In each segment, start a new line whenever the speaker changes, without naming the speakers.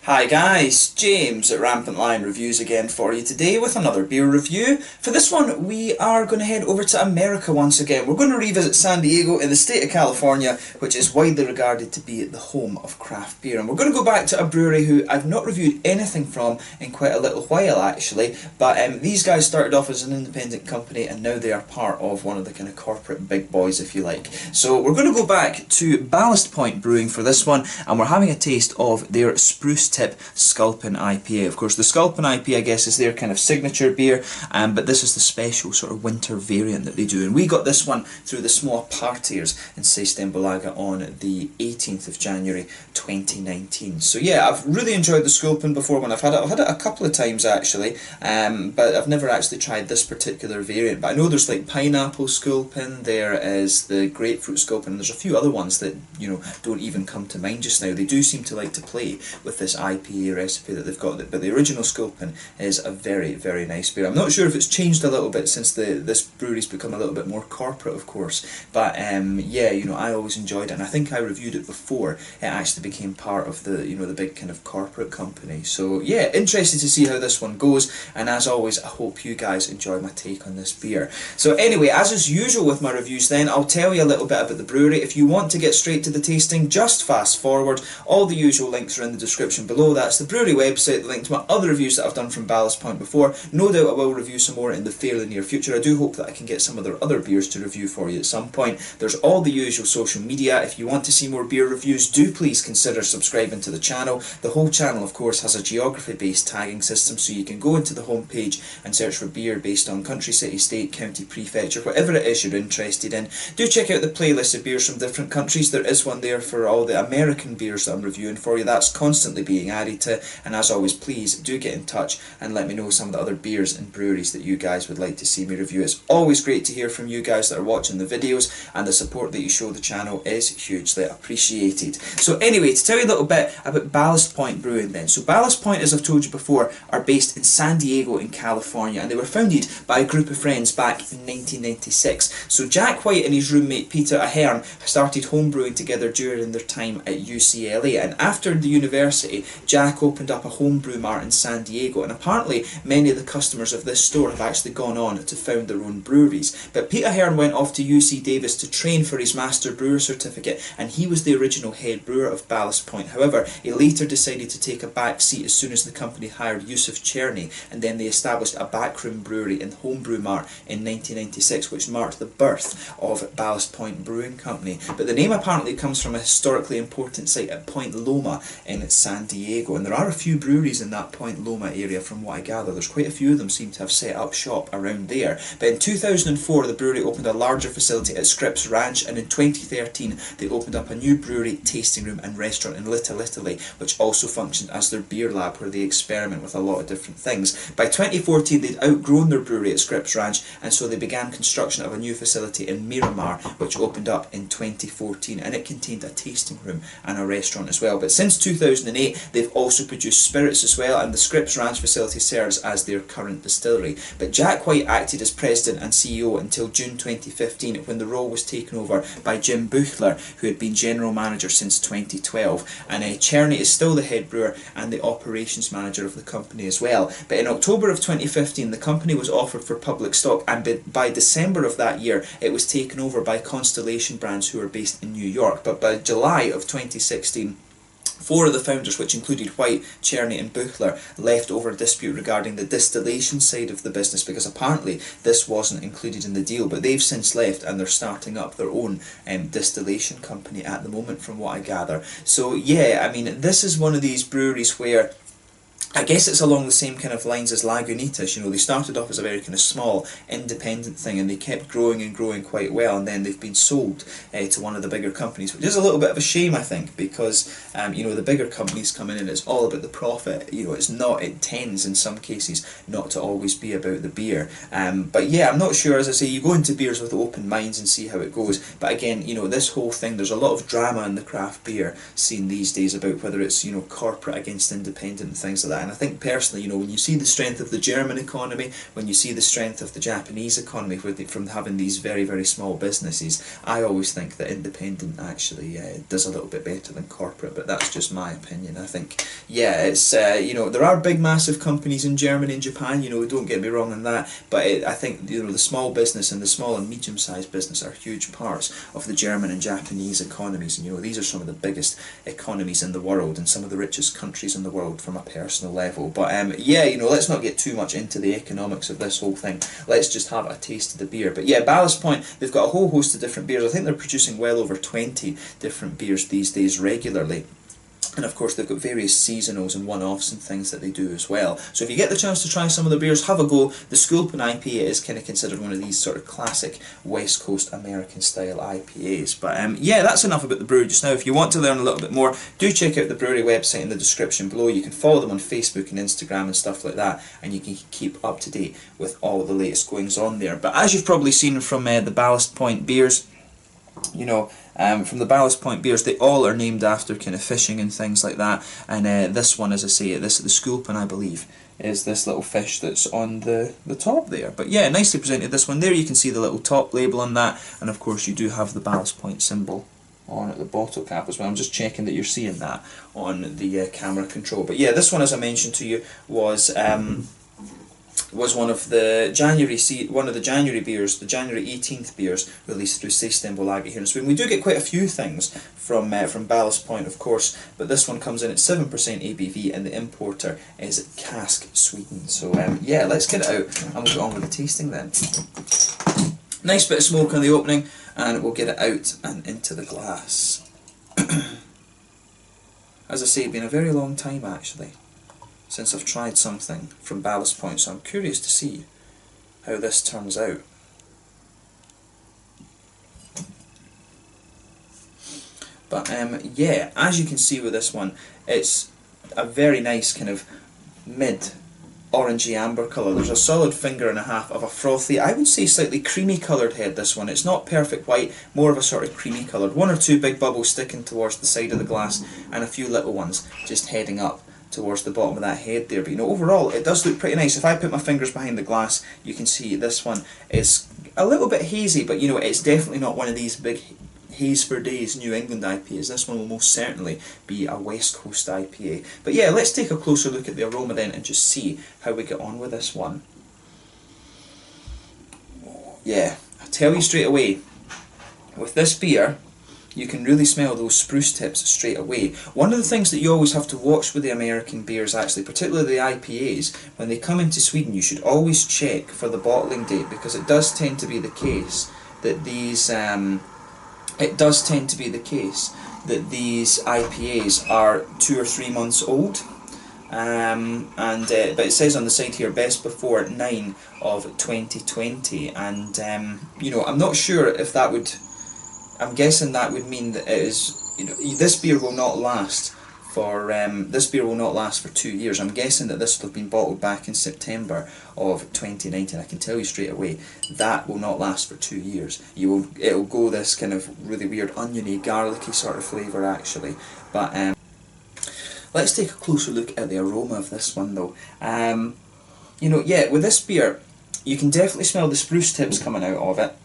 Hi guys, James at RampantLionReviews again for you today with another beer review. For this one we are going to head over to America once again. We're going to revisit San Diego in the state of California, which is widely regarded to be the home of craft beer. And we're going to go back to a brewery who I've not reviewed anything from in quite a little while actually, but these guys started off as an independent company and now they are part of one of the kind of corporate big boys, if you like. So we're going to go back to Ballast Brewing for this one, and we're having a taste of their Spruce Sculpin IPA. Of course, the Sculpin IPA, I guess, is their kind of signature beer, but this is the special sort of winter variant that they do. And we got this one through the small partiers in Systembolaget on the 18th of January 2019. So yeah, I've really enjoyed the Sculpin before when I've had it a couple of times actually, but I've never actually tried this particular variant. But I know there's like pineapple Sculpin, there is the grapefruit Sculpin, and there's a few other ones that, you know, don't even come to mind just now. They do seem to like to play with this IPA recipe that they've got, but the original Sculpin is a very, very nice beer. I'm not sure if it's changed a little bit since this brewery's become a little bit more corporate, of course, but yeah, you know, I always enjoyed it, and I think I reviewed it before it actually became part of the, you know, the big kind of corporate company. So yeah, interested to see how this one goes, and as always, I hope you guys enjoy my take on this beer. So anyway, as is usual with my reviews then, I'll tell you a little bit about the brewery. If you want to get straight to the tasting, just fast forward. All the usual links are in the description below. That's the brewery website, the link to my other reviews that I've done from Ballast Point before. No doubt I will review some more in the fairly near future. I do hope that I can get some of their other beers to review for you at some point. There's all the usual social media. If you want to see more beer reviews, do please consider subscribing to the channel. The whole channel, of course, has a geography-based tagging system, so you can go into the home page and search for beer based on country, city, state, county, prefecture, whatever it is you're interested in. Do check out the playlist of beers from different countries. There is one there for all the American beers that I'm reviewing for you. That's constantly being added to, and as always, please do get in touch and let me know some of the other beers and breweries that you guys would like to see me review. It's always great to hear from you guys that are watching the videos, and the support that you show the channel is hugely appreciated. So anyway, to tell you a little bit about Ballast Point Brewing then. So Ballast Point, as I've told you before, are based in San Diego in California, and they were founded by a group of friends back in 1996. So Jack White and his roommate Peter Ahern started homebrewing together during their time at UCLA, and after the university, Jack opened up a homebrew mart in San Diego, and apparently many of the customers of this store have actually gone on to found their own breweries. But Peter Ahern went off to UC Davis to train for his Master Brewer certificate, and he was the original head brewer of Ballast Point. However, he later decided to take a back seat as soon as the company hired Yusuf Cherny, and then they established a backroom brewery in Homebrew Mart in 1996, which marked the birth of Ballast Point Brewing Company. But the name apparently comes from a historically important site at Point Loma in San Diego, and there are a few breweries in that Point Loma area from what I gather. There's quite a few of them seem to have set up shop around there. But in 2004 the brewery opened a larger facility at Scripps Ranch, and in 2013 they opened up a new brewery, tasting room and restaurant in Little Italy, which also functioned as their beer lab where they experiment with a lot of different things. By 2014 they'd outgrown their brewery at Scripps Ranch, and so they began construction of a new facility in Miramar, which opened up in 2014, and it contained a tasting room and a restaurant as well. But since 2008 they've also produced spirits as well, and the Scripps Ranch facility serves as their current distillery. But Jack White acted as president and CEO until June 2015, when the role was taken over by Jim Buchler, who had been general manager since 2012, and Cherny is still the head brewer and the operations manager of the company as well. But in October of 2015 the company was offered for public stock, and by December of that year it was taken over by Constellation Brands, who are based in New York. But by July of 2016 four of the founders, which included White, Cherny and Buchler, left over a dispute regarding the distillation side of the business, because apparently this wasn't included in the deal. But they've since left and they're starting up their own distillation company at the moment, from what I gather. So yeah, I mean, this is one of these breweries where I guess it's along the same kind of lines as Lagunitas. You know, they started off as a very kind of small, independent thing, and they kept growing and growing quite well, and then they've been sold to one of the bigger companies, which is a little bit of a shame, I think, because you know, the bigger companies come in and it's all about the profit. You know, it's not, it tends in some cases not to always be about the beer. But yeah, I'm not sure. As I say, you go into beers with open minds and see how it goes. But again, you know, this whole thing, there's a lot of drama in the craft beer scene these days about whether it's, you know, corporate against independent and things like that. that. And I think personally, you know, when you see the strength of the German economy, when you see the strength of the Japanese economy from having these very, very small businesses, I always think that independent actually does a little bit better than corporate, but that's just my opinion. I think, yeah, it's, you know, there are big massive companies in Germany and Japan, you know, don't get me wrong on that, but I think, you know, the small business and the small and medium-sized business are huge parts of the German and Japanese economies, and you know, these are some of the biggest economies in the world and some of the richest countries in the world from a personal level. But yeah, you know, let's not get too much into the economics of this whole thing. Let's just have a taste of the beer. But yeah, Ballast Point, they've got a whole host of different beers. I think they're producing well over 20 different beers these days regularly. And of course they've got various seasonals and one-offs and things that they do as well. So if you get the chance to try some of the beers, have a go. The Sculpin IPA is kind of considered one of these sort of classic West Coast American style IPAs. But yeah, that's enough about the brewery just now. If you want to learn a little bit more, do check out the brewery website in the description below. You can follow them on Facebook and Instagram and stuff like that, and you can keep up to date with all the latest goings on there. But as you've probably seen from the Ballast Point beers, you know, from the Ballast Point beers, they all are named after kind of fishing and things like that. And this one, as I say, the Sculpin, I believe, is this little fish that's on the top there. But yeah, nicely presented, this one there. You can see the little top label on that, and of course you do have the Ballast Point symbol on at the bottle cap as well. I'm just checking that you're seeing that on the camera control. But yeah, this one, as I mentioned to you, was one of the January beers, the January 18th beers released through Systembolaget here in Sweden. We do get quite a few things from Ballast Point, of course, but this one comes in at 7% ABV, and the importer is Cask Sweden. So yeah, let's get it out and we'll get on with the tasting then. Nice bit of smoke on the opening, and we'll get it out and into the glass. As I say, it's been a very long time actually since I've tried something from Ballast Point, so I'm curious to see how this turns out. But yeah, as you can see with this one, it's a very nice kind of mid orangey amber colour. There's a solid finger and a half of a frothy, I would say slightly creamy coloured head, this one. It's not perfect white, more of a sort of creamy coloured. One or two big bubbles sticking towards the side of the glass, and a few little ones just heading up towards the bottom of that head there. But you know, overall it does look pretty nice. If I put my fingers behind the glass, you can see this one is a little bit hazy, but you know, it's definitely not one of these big haze for days New England IPAs. This one will most certainly be a West Coast IPA. But yeah, let's take a closer look at the aroma then and just see how we get on with this one. Yeah, I tell you straight away, with this beer you can really smell those spruce tips straight away. One of the things that you always have to watch with the American beers actually, particularly the IPAs, when they come into Sweden, you should always check for the bottling date, because it does tend to be the case that these IPAs are 2 or 3 months old. But it says on the side here, best before 9 of 2020, and you know, I'm not sure if that would, I'm guessing that would mean that it is, you know, this beer will not last for 2 years. I'm guessing that this will have been bottled back in September of 2019. I can tell you straight away, that will not last for 2 years. It'll go this kind of really weird oniony, garlicky sort of flavour actually. But let's take a closer look at the aroma of this one though. You know, yeah, with this beer, you can definitely smell the spruce tips coming out of it.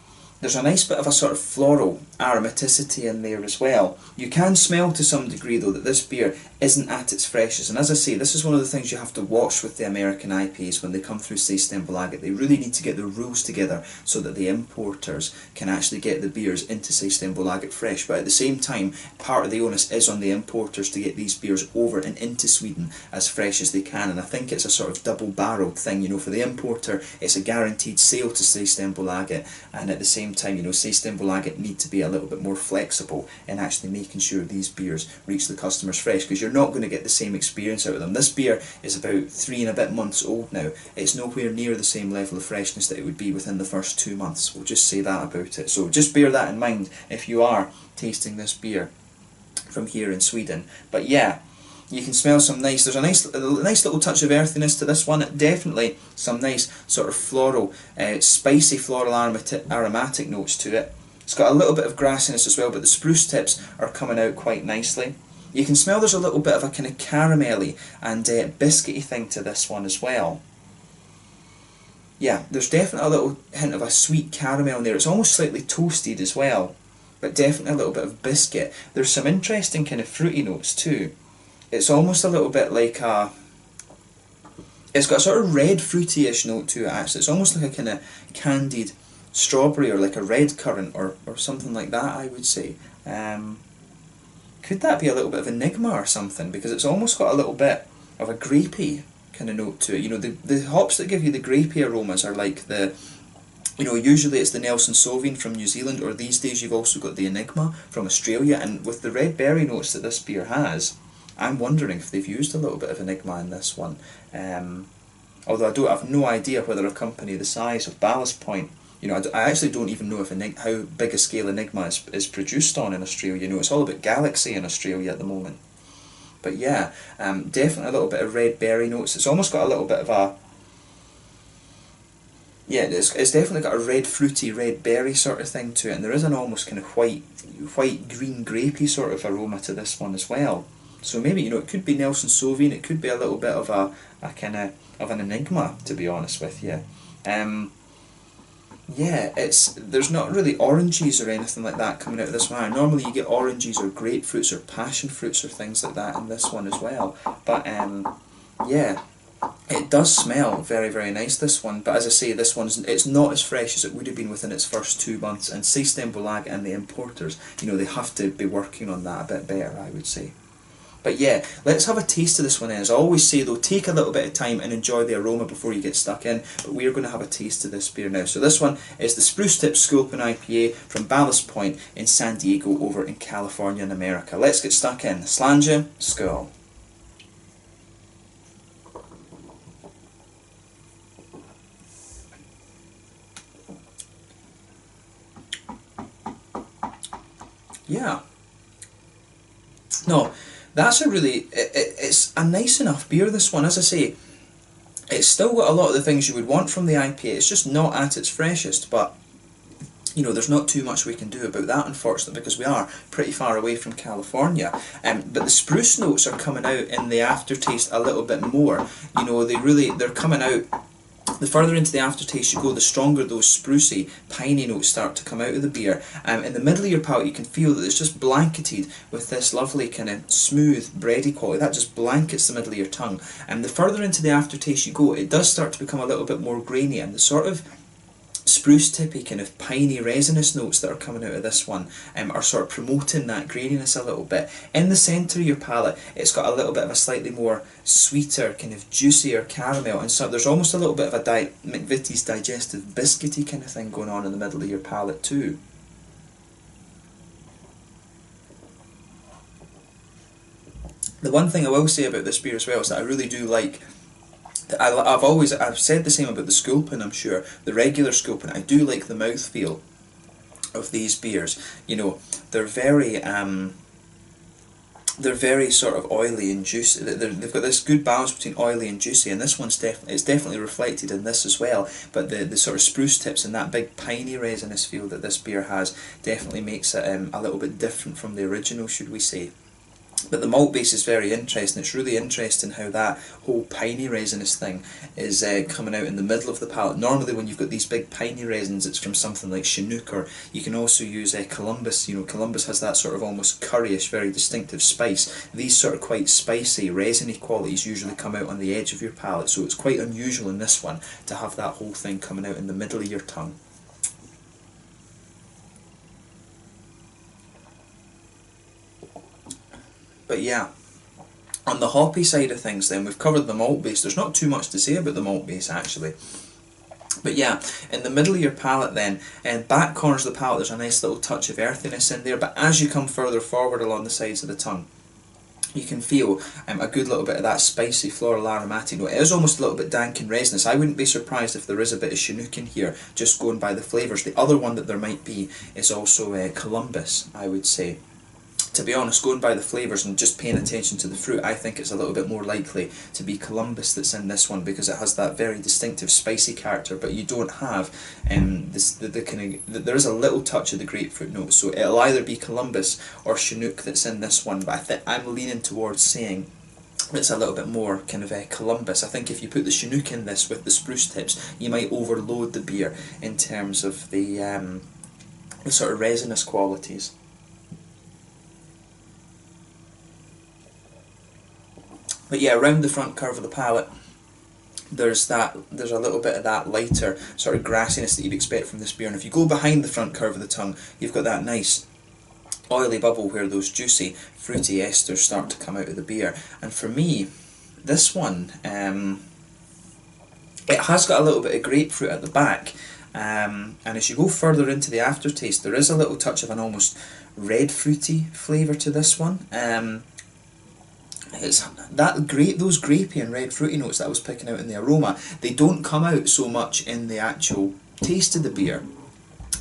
There's a nice bit of a sort of floral aromaticity in there as well. You can smell to some degree though that this beer isn't at its freshest, and as I say, this is one of the things you have to watch with the American IPAs when they come through Systembolaget. They really need to get the rules together so that the importers can actually get the beers into Systembolaget fresh, but at the same time, part of the onus is on the importers to get these beers over and into Sweden as fresh as they can, and I think it's a sort of double-barreled thing. You know, for the importer, it's a guaranteed sale to Systembolaget, and at the same time, you know, Systembolaget need to be a little bit more flexible in actually making sure these beers reach the customers fresh, because you're not going to get the same experience out of them. This beer is about 3 and a bit months old now. It's nowhere near the same level of freshness that it would be within the first 2 months. We'll just say that about it. So just bear that in mind if you are tasting this beer from here in Sweden. But yeah, you can smell some nice, there's a nice little touch of earthiness to this one. Definitely some nice sort of floral, spicy floral aromatic notes to it. It's got a little bit of grassiness as well, but the spruce tips are coming out quite nicely. You can smell there's a little bit of a kind of caramelly and biscuity thing to this one as well. Yeah, there's definitely a little hint of a sweet caramel in there. It's almost slightly toasted as well, but definitely a little bit of biscuit. There's some interesting kind of fruity notes too. It's almost a little bit like a... It's got a sort of red fruity-ish note to it actually. It's almost like a kind of candied strawberry or like a red currant or something like that, I would say. Could that be a little bit of enigma or something? Because it's almost got a little bit of a grapey kind of note to it. You know, the hops that give you the grapey aromas are like the... You know, usually it's the Nelson Sauvin from New Zealand, or these days you've also got the Enigma from Australia, and with the red berry notes that this beer has, I'm wondering if they've used a little bit of Enigma in this one. Although I have no idea whether a company the size of Ballast Point, you know, I actually don't even know if how big a scale Enigma is produced on in Australia. You know, it's all about Galaxy in Australia at the moment. But yeah, definitely a little bit of red berry notes. It's almost got a little bit of a... Yeah, it's definitely got a red fruity, red berry sort of thing to it, and there is an almost kind of white green grapey sort of aroma to this one as well. So maybe, you know, it could be Nelson Sauvin, it could be a little bit of a kind of an enigma, to be honest with you. Yeah, there's not really oranges or anything like that coming out of this one. Normally you get oranges or grapefruits or passion fruits or things like that in this one as well. But yeah, it does smell very, very nice, this one. But as I say, this one's it's not as fresh as it would have been within its first 2 months. And Systembolaget and the importers, you know, they have to be working on that a bit better, I would say. But yeah, let's have a taste of this one then. As I always say though, take a little bit of time and enjoy the aroma before you get stuck in. But we are going to have a taste of this beer now. So this one is the Spruce Tip Sculpin IPA from Ballast Point in San Diego over in California in America. Let's get stuck in. Slàinte, skål. Yeah. No, that's a really... It's a nice enough beer, this one. As I say, it's still got a lot of the things you would want from the IPA. It's just not at its freshest, but, you know, there's not too much we can do about that, unfortunately, because we are pretty far away from California. But the spruce notes are coming out in the aftertaste a little bit more. You know, they're coming out... The further into the aftertaste you go, the stronger those sprucey, piney notes start to come out of the beer. In the middle of your palate, you can feel that it's just blanketed with this lovely kind of smooth, bready quality. That just blankets the middle of your tongue. And the further into the aftertaste you go, it does start to become a little bit more grainy, and the sort of spruce tippy kind of piney resinous notes that are coming out of this one are sort of promoting that graininess a little bit. In the centre of your palate, it's got a little bit of a slightly more sweeter, kind of juicier caramel, and so there's almost a little bit of a McVitie's digestive biscuity kind of thing going on in the middle of your palate too. The one thing I will say about this beer as well is that I really do like... I've said the same about the Sculpin, I'm sure. The regular Sculpin, I do like the mouthfeel of these beers. You know, they're very sort of oily and juicy. They've got this good balance between oily and juicy, and this one's definitely reflected in this as well. But the sort of spruce tips and that big piney resinous feel that this beer has definitely makes it a little bit different from the original, should we say. But the malt base is very interesting. It's really interesting how that whole piney resinous thing is coming out in the middle of the palate. Normally when you've got these big piney resins, it's from something like Chinook, or you can also use Columbus. You know, Columbus has that sort of almost curryish, very distinctive spice. These sort of quite spicy, resiny qualities usually come out on the edge of your palate, so it's quite unusual in this one to have that whole thing coming out in the middle of your tongue. But yeah, on the hoppy side of things then, we've covered the malt base. There's not too much to say about the malt base actually. But yeah, in the middle of your palate then, and back corners of the palate, there's a nice little touch of earthiness in there, but as you come further forward along the sides of the tongue, you can feel a good little bit of that spicy floral aromatic note. It is almost a little bit dank and resinous. I wouldn't be surprised if there is a bit of Chinook in here, just going by the flavours. The other one that there might be is also Columbus, I would say. to be honest, going by the flavours and just paying attention to the fruit, I think it's a little bit more likely to be Columbus that's in this one, because it has that very distinctive spicy character, but you don't have there is a little touch of the grapefruit note, so it'll either be Columbus or Chinook that's in this one, but I'm leaning towards saying it's a little bit more kind of Columbus. I think if you put the Chinook in this with the spruce tips, you might overload the beer in terms of the sort of resinous qualities. But yeah, around the front curve of the palate, there's a little bit of that lighter sort of grassiness that you'd expect from this beer. And if you go behind the front curve of the tongue, you've got that nice oily bubble where those juicy, fruity esters start to come out of the beer. And for me, this one, it has got a little bit of grapefruit at the back. And as you go further into the aftertaste, there is a little touch of an almost red fruity flavour to this one. It's those grapey and red fruity notes that I was picking out in the aroma, they don't come out so much in the actual taste of the beer.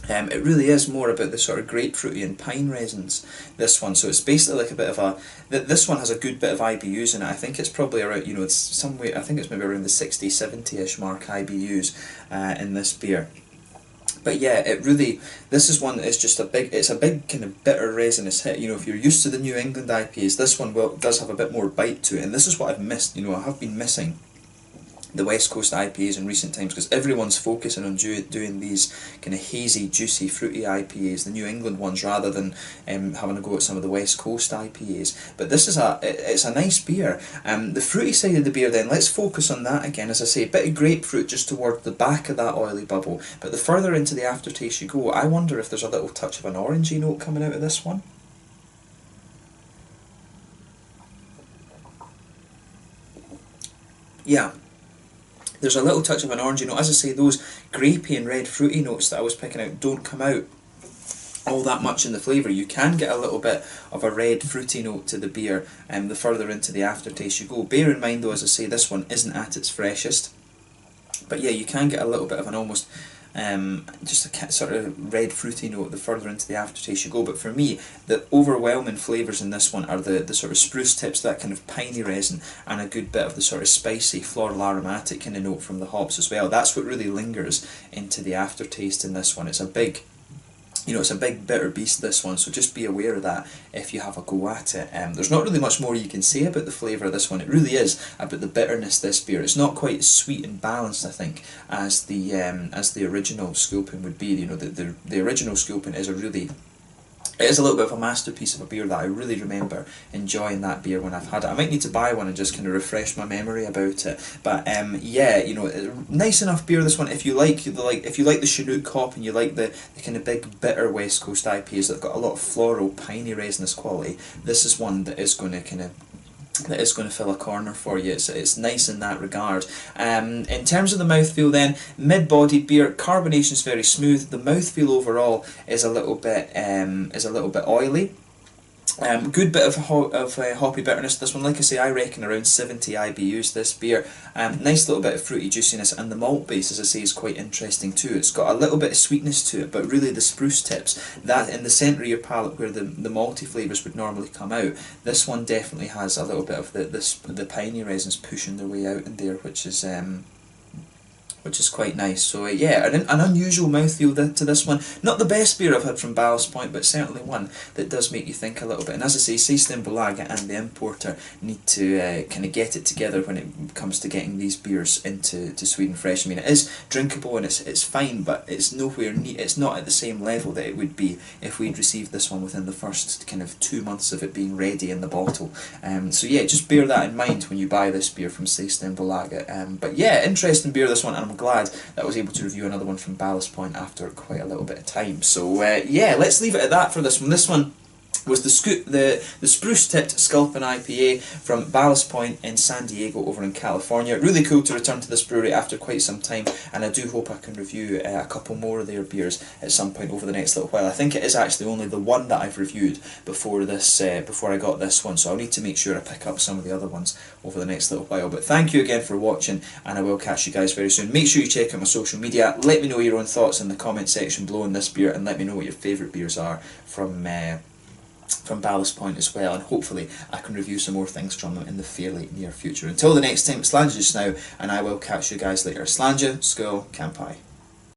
It really is more about the sort of grapefruity and pine resins, this one. So it's basically like a bit of a... This one has a good bit of IBUs in it. I think it's probably around, you know, it's somewhere, I think it's maybe around the 60, 70-ish mark IBUs in this beer. But yeah, it really, this is one that is just it's a big kind of bitter resinous hit. You know, if you're used to the New England IPAs, this one does have a bit more bite to it, and this is what I've missed. You know, I have been missing the West Coast IPAs in recent times, because everyone's focusing on doing these kind of hazy, juicy, fruity IPAs, the New England ones, rather than having a go at some of the West Coast IPAs. But this is it's a nice beer. The fruity side of the beer then, let's focus on that again. As I say, a bit of grapefruit just toward the back of that oily bubble, but the further into the aftertaste you go, I wonder if there's a little touch of an orangey note coming out of this one. Yeah. There's a little touch of an orangey note. As I say, those grapey and red fruity notes that I was picking out don't come out all that much in the flavour. You can get a little bit of a red fruity note to the beer the further into the aftertaste you go. Bear in mind though, as I say, this one isn't at its freshest. But yeah, you can get a little bit of an almost just a sort of red fruity note the further into the aftertaste you go. But for me, the overwhelming flavours in this one are the sort of spruce tips, that kind of piney resin, and a good bit of the sort of spicy floral aromatic kind of note from the hops as well. That's what really lingers into the aftertaste in this one. It's a big, you know, it's a big bitter beast, this one, so just be aware of that if you have a go at it. There's not really much more you can say about the flavour of this one. It really is about the bitterness of this beer. It's not quite as sweet and balanced, I think, as the original Sculpin would be. You know, the original Sculpin is it is a little bit of a masterpiece of a beer that I really remember enjoying that beer when I've had it. I might need to buy one and just kind of refresh my memory about it. But yeah, you know, nice enough beer, this one. If you like the Chinook hop and you like the kind of big bitter West Coast IPAs that've got a lot of floral, piney, resinous quality, this is one that is going to fill a corner for you. It's nice in that regard. In terms of the mouthfeel then, mid-bodied beer, carbonation is very smooth. The mouthfeel overall is a little bit oily. Good bit of hoppy bitterness. This one, like I say, I reckon around 70 IBUs, this beer. Nice little bit of fruity juiciness, and the malt base, as I say, is quite interesting too. It's got a little bit of sweetness to it, but really the spruce tips, that in the centre of your palate where the malty flavours would normally come out, this one definitely has a little bit of the piney resins pushing their way out in there, which is quite nice. So yeah, an unusual mouthfeel to this one. Not the best beer I've had from Ballast Point, but certainly one that does make you think a little bit. And as I say, Systembolaget and the importer need to kind of get it together when it comes to getting these beers into Sweden Fresh. I mean, it is drinkable and it's fine, but it's nowhere near, it's not at the same level that it would be if we'd received this one within the first kind of 2 months of it being ready in the bottle. So yeah, just bear that in mind when you buy this beer from Systembolaget. But yeah, interesting beer, this one, and I'm glad that I was able to review another one from Ballast Point after quite a little bit of time. So yeah, let's leave it at that for this one. This one was the Spruce tipped Sculpin IPA from Ballast Point in San Diego over in California. Really cool to return to this brewery after quite some time, and I do hope I can review a couple more of their beers at some point over the next little while. I think it is actually only the one that I've reviewed before I got this one, so I'll need to make sure I pick up some of the other ones over the next little while. But thank you again for watching, and I will catch you guys very soon. Make sure you check out my social media. Let me know your own thoughts in the comment section below on this beer, and let me know what your favourite beers are from from Ballast Point as well, and hopefully I can review some more things from them in the fairly near future. Until the next time, Slàinte just now, and I will catch you guys later. Slàinte, Skål, Kampai.